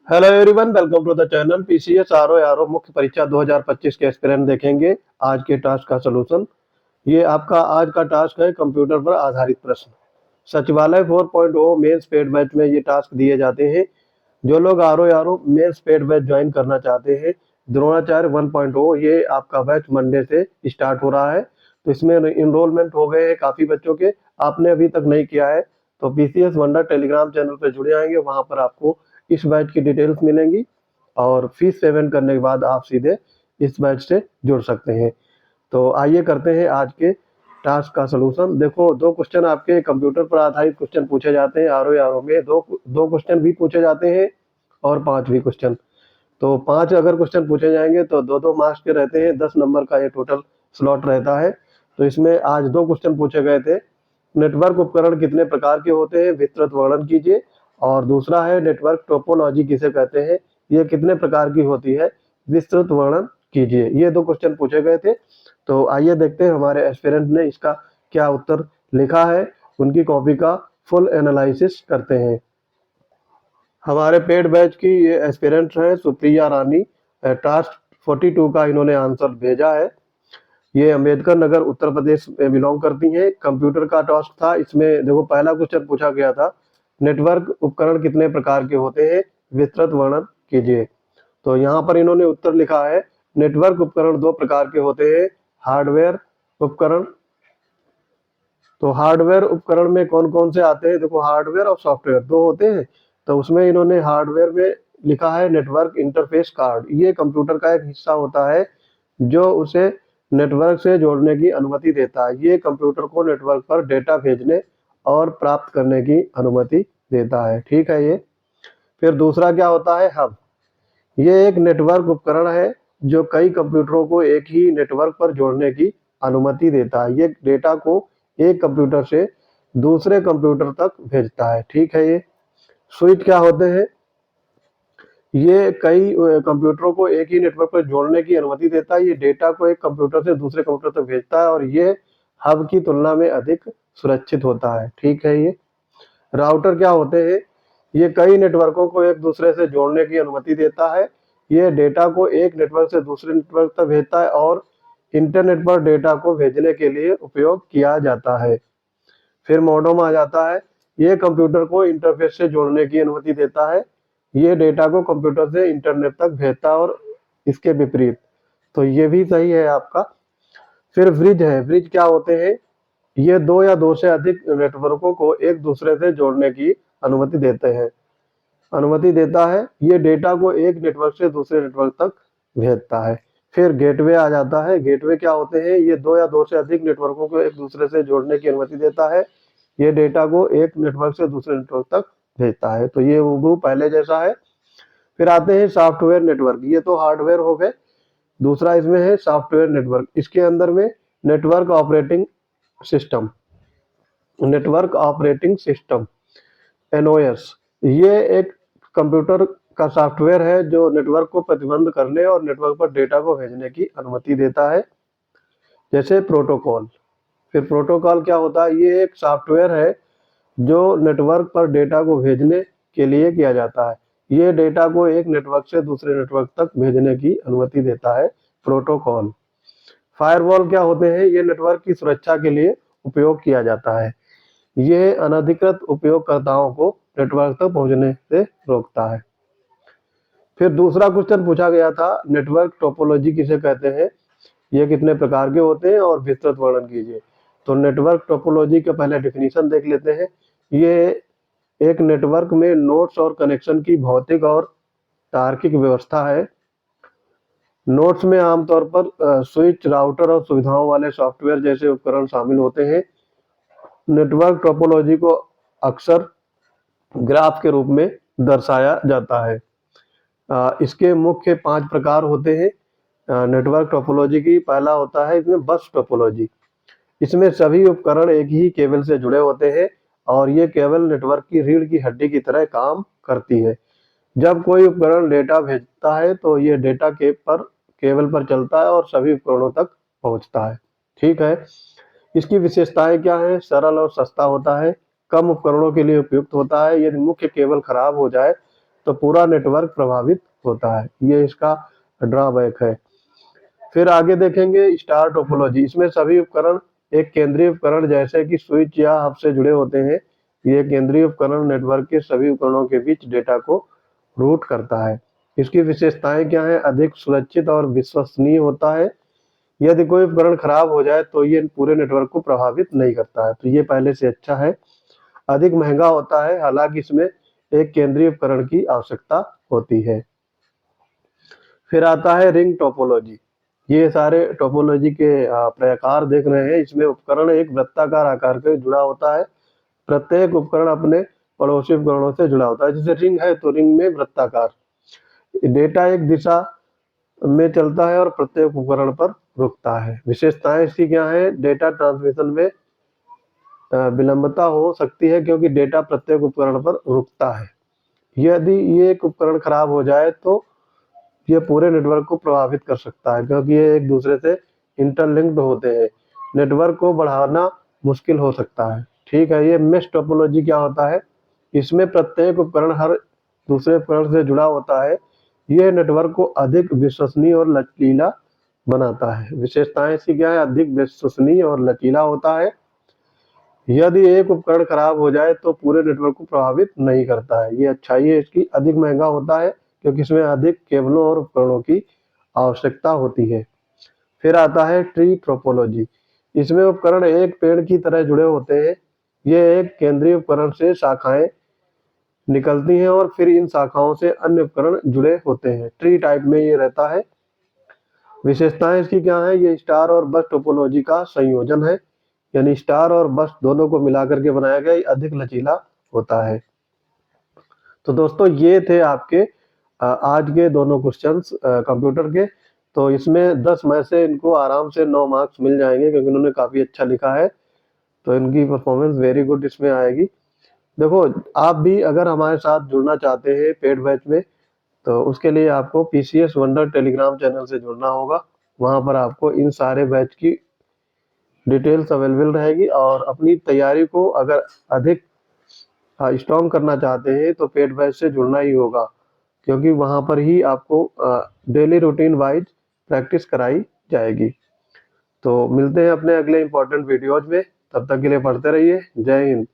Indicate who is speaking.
Speaker 1: Hello everyone, welcome to the channel PCS RO मुख्य परीक्षा 2025 के एस्पिरेंट देखेंगे आज के टास्क का सलूशन। ये आपका आज का टास्क है कंप्यूटर पर आधारित प्रश्न। सचिवालय 4.0 मेंस पेड बैच में ये टास्क दिए जाते हैं। जो लोग RO mains paid batch join करना चाहते हैं, द्रोणाचार्य 1.0 ये आपका बैच मंडे से स्टार्ट हो रहा है। तो इसमें इनरोलमेंट हो गए हैं काफी बच्चों के। आपने अभी तक नहीं किया है तो पीसीएस वंडर टेलीग्राम चैनल पर जुड़े आएंगे, वहां पर आपको इस बैच की डिटेल्स मिलेंगी और फीस पेमेंट करने के बाद आप सीधे इस बैच से जुड़ सकते हैं। तो आइए करते हैं आज के टास्क का सलूशन। देखो, दो क्वेश्चन आपके कंप्यूटर पर आधारित क्वेश्चन पूछे जाते हैं। आरओ में दो दो क्वेश्चन भी पूछे जाते हैं और 5 भी क्वेश्चन। तो 5 अगर क्वेश्चन पूछे जाएंगे तो 2-2 मार्क्स के रहते हैं। 10 नंबर का ये टोटल स्लॉट रहता है। तो इसमें आज 2 क्वेश्चन पूछे गए थे। नेटवर्क उपकरण कितने प्रकार के होते हैं, विस्तृत वर्णन कीजिए। और दूसरा है नेटवर्क टोपोलॉजी किसे कहते हैं, ये कितने प्रकार की होती है, विस्तृत वर्णन कीजिए। ये 2 क्वेश्चन पूछे गए थे। तो आइए देखते हैं हमारे एस्पिरेंट ने इसका क्या उत्तर लिखा है। उनकी कॉपी का फुल एनालिसिस करते हैं। हमारे पेड बैच की ये एस्पिरेंट हैं सुप्रिया रानी। टास्क 42 का इन्होंने आंसर भेजा है। ये अम्बेडकर नगर उत्तर प्रदेश में बिलोंग करती हैं। कंप्यूटर का टास्क था। इसमें देखो, पहला क्वेश्चन पूछा गया था नेटवर्क उपकरण कितने प्रकार के होते हैं, विस्तृत वर्णन कीजिए। तो यहाँ पर इन्होंने उत्तर लिखा है नेटवर्क उपकरण 2 प्रकार के होते हैं, हार्डवेयर उपकरण। तो हार्डवेयर उपकरण में कौन कौन से आते हैं, देखो हार्डवेयर और सॉफ्टवेयर 2 होते हैं। तो उसमें इन्होंने हार्डवेयर में लिखा है नेटवर्क इंटरफेस कार्ड। ये कंप्यूटर का एक हिस्सा होता है जो उसे नेटवर्क से जोड़ने की अनुमति देता है। ये कंप्यूटर को नेटवर्क पर डेटा भेजने और प्राप्त करने की अनुमति देता है। ठीक है ये। फिर दूसरा क्या होता है, हब। ये एक नेटवर्क उपकरण है जो कई कंप्यूटरों को एक ही नेटवर्क पर जोड़ने की अनुमति देता है। ये डेटा को एक कंप्यूटर से दूसरे कंप्यूटर तक भेजता है। ठीक है ये। स्विच क्या होते हैं, ये कई कंप्यूटरों को एक ही नेटवर्क पर जोड़ने की अनुमति देता है। ये डेटा को एक कंप्यूटर से दूसरे कंप्यूटर तक भेजता है और ये हब की तुलना में अधिक सुरक्षित होता है। ठीक है ये। राउटर क्या होते हैं, ये कई नेटवर्कों को एक दूसरे से जोड़ने की अनुमति देता है। ये डेटा को एक नेटवर्क से दूसरे नेटवर्क तक भेजता है और इंटरनेट पर डेटा को भेजने के लिए उपयोग किया जाता है। फिर मॉडेम आ जाता है। ये कंप्यूटर को इंटरफेस से जोड़ने की अनुमति देता है। ये डेटा को कंप्यूटर से इंटरनेट तक भेजता है और इसके विपरीत। तो ये भी सही है आपका। फिर ब्रिज है। ब्रिज क्या होते हैं, ये 2 या 2 से अधिक नेटवर्कों को एक दूसरे से जोड़ने की अनुमति देते हैं, अनुमति देता है। ये डेटा को एक नेटवर्क से दूसरे नेटवर्क तक भेजता है। फिर गेटवे आ जाता है। गेटवे क्या होते हैं, ये 2 या 2 से अधिक नेटवर्कों को एक दूसरे से जोड़ने की अनुमति देता है। ये डेटा को एक नेटवर्क से दूसरे नेटवर्क तक भेजता है। तो ये वो पहले जैसा है। फिर आते हैं सॉफ्टवेयर नेटवर्क। ये तो हार्डवेयर हो गए। दूसरा इसमें है सॉफ्टवेयर नेटवर्क। इसके अंदर में network operating system, network operating system NOS, ये एक कंप्यूटर का सॉफ्टवेयर है जो नेटवर्क को प्रतिबंध करने और नेटवर्क पर डेटा को भेजने की अनुमति देता है। जैसे प्रोटोकॉल। फिर प्रोटोकॉल क्या होता है, ये एक सॉफ्टवेयर है जो नेटवर्क पर डेटा को भेजने के लिए किया जाता है। ये डेटा को एक नेटवर्क से दूसरे नेटवर्क तक भेजने की अनुमति देता है, प्रोटोकॉल। फायरवॉल क्या होते हैं, ये नेटवर्क की सुरक्षा के लिए उपयोग किया जाता है। ये अनधिकृत उपयोगकर्ताओं को नेटवर्क तक पहुंचने से रोकता है। फिर दूसरा क्वेश्चन पूछा गया था नेटवर्क टोपोलॉजी किसे कहते हैं, ये कितने प्रकार के होते हैं और विस्तृत वर्णन कीजिए। तो नेटवर्क टोपोलॉजी का पहले डेफिनेशन देख लेते हैं। ये एक नेटवर्क में नोड्स और कनेक्शन की भौतिक और तार्किक व्यवस्था है। नोड्स में आमतौर पर स्विच, राउटर और सुविधाओं वाले सॉफ्टवेयर जैसे उपकरण शामिल होते हैं। नेटवर्क टोपोलॉजी को अक्सर ग्राफ के रूप में दर्शाया जाता है। इसके मुख्य 5 प्रकार होते हैं नेटवर्क टोपोलॉजी की। पहला होता है इसमें बस टोपोलॉजी। इसमें सभी उपकरण एक ही केबल से जुड़े होते हैं और ये केबल नेटवर्क की रीढ़ की हड्डी की तरह काम करती है। जब कोई उपकरण डेटा भेजता है तो ये डेटा केबल पर चलता है और सभी उपकरणों तक पहुंचता है। ठीक है। इसकी विशेषताएं क्या है, सरल और सस्ता होता है, कम उपकरणों के लिए उपयुक्त होता है। यदि मुख्य केबल खराब हो जाए तो पूरा नेटवर्क प्रभावित होता है। ये इसका ड्रॉबैक है। फिर आगे देखेंगे स्टार टोपोलॉजी। इसमें सभी उपकरण एक केंद्रीय उपकरण जैसे कि स्विच या हब से जुड़े होते हैं। ये केंद्रीय उपकरण नेटवर्क के सभी उपकरणों के बीच डेटा को रूट करता है। इसकी विशेषताएं क्या हैं? अधिक सुरक्षित और विश्वसनीय होता है। यदि कोई उपकरण खराब हो जाए तो ये पूरे नेटवर्क को प्रभावित नहीं करता है, तो ये पहले से अच्छा है। अधिक महंगा होता है, हालांकि इसमें एक केंद्रीय उपकरण की आवश्यकता होती है। फिर आता है रिंग टोपोलॉजी। ये सारे टोपोलॉजी के प्रकार देख रहे हैं। इसमें उपकरण एक वृत्ताकार आकार से जुड़ा होता है। प्रत्येक उपकरण अपने पड़ोसी उपकरणों से जुड़ा होता है। जैसे रिंग है तो रिंग में वृत्ताकार, डेटा एक दिशा में चलता है और प्रत्येक उपकरण पर रुकता है। विशेषताएं इसकी क्या है? डेटा ट्रांसमिशन में विलंबता हो सकती है क्योंकि डेटा प्रत्येक उपकरण पर रुकता है। यदि ये एक उपकरण खराब हो जाए तो ये पूरे नेटवर्क को प्रभावित कर सकता है क्योंकि ये एक दूसरे से इंटरलिंक्ड होते हैं। नेटवर्क को बढ़ाना मुश्किल हो सकता है। ठीक है। ये मेश टोपोलॉजी क्या होता है? इसमें प्रत्येक उपकरण हर दूसरे उपकरण से जुड़ा होता है। यह नेटवर्क को अधिक विश्वसनीय और लचीला बनाता है। विशेषताएं इसकी क्या है? अधिक विश्वसनीय और लचीला होता है। यदि एक उपकरण खराब हो जाए तो पूरे नेटवर्क को प्रभावित नहीं करता है। ये अच्छाई है इसकी। अधिक महंगा होता है क्योंकि इसमें अधिक केबलों और उपकरणों की आवश्यकता होती है। फिर आता है ट्री टोपोलॉजी। इसमें उपकरण एक पेड़ की तरह जुड़े होते हैं। ये एक केंद्रीय उपकरण से शाखाएं निकलती हैं और फिर इन शाखाओं से अन्य उपकरण जुड़े होते हैं। ट्री टाइप में ये रहता है। विशेषताएं इसकी क्या है? ये स्टार और बस टोपोलॉजी का संयोजन है, यानी स्टार और बस दोनों को मिलाकर के बनाया गया। ये अधिक लचीला होता है। तो दोस्तों ये थे आपके आज के दोनों क्वेश्चंस कंप्यूटर के। तो इसमें 10 में से इनको आराम से 9 मार्क्स मिल जाएंगे क्योंकि इन्होंने काफ़ी अच्छा लिखा है। तो इनकी परफॉर्मेंस वेरी गुड इसमें आएगी। देखो, आप भी अगर हमारे साथ जुड़ना चाहते हैं पेड बैच में, तो उसके लिए आपको PCS वंडर टेलीग्राम चैनल से जुड़ना होगा। वहाँ पर आपको इन सारे बैच की डिटेल्स अवेलेबल रहेगी। और अपनी तैयारी को अगर अधिक स्ट्रॉन्ग करना चाहते हैं तो पेड बैच से जुड़ना ही होगा, क्योंकि वहाँ पर ही आपको डेली रूटीन वाइज प्रैक्टिस कराई जाएगी। तो मिलते हैं अपने अगले इंपॉर्टेंट वीडियोज में। तब तक के लिए पढ़ते रहिए। जय हिंद।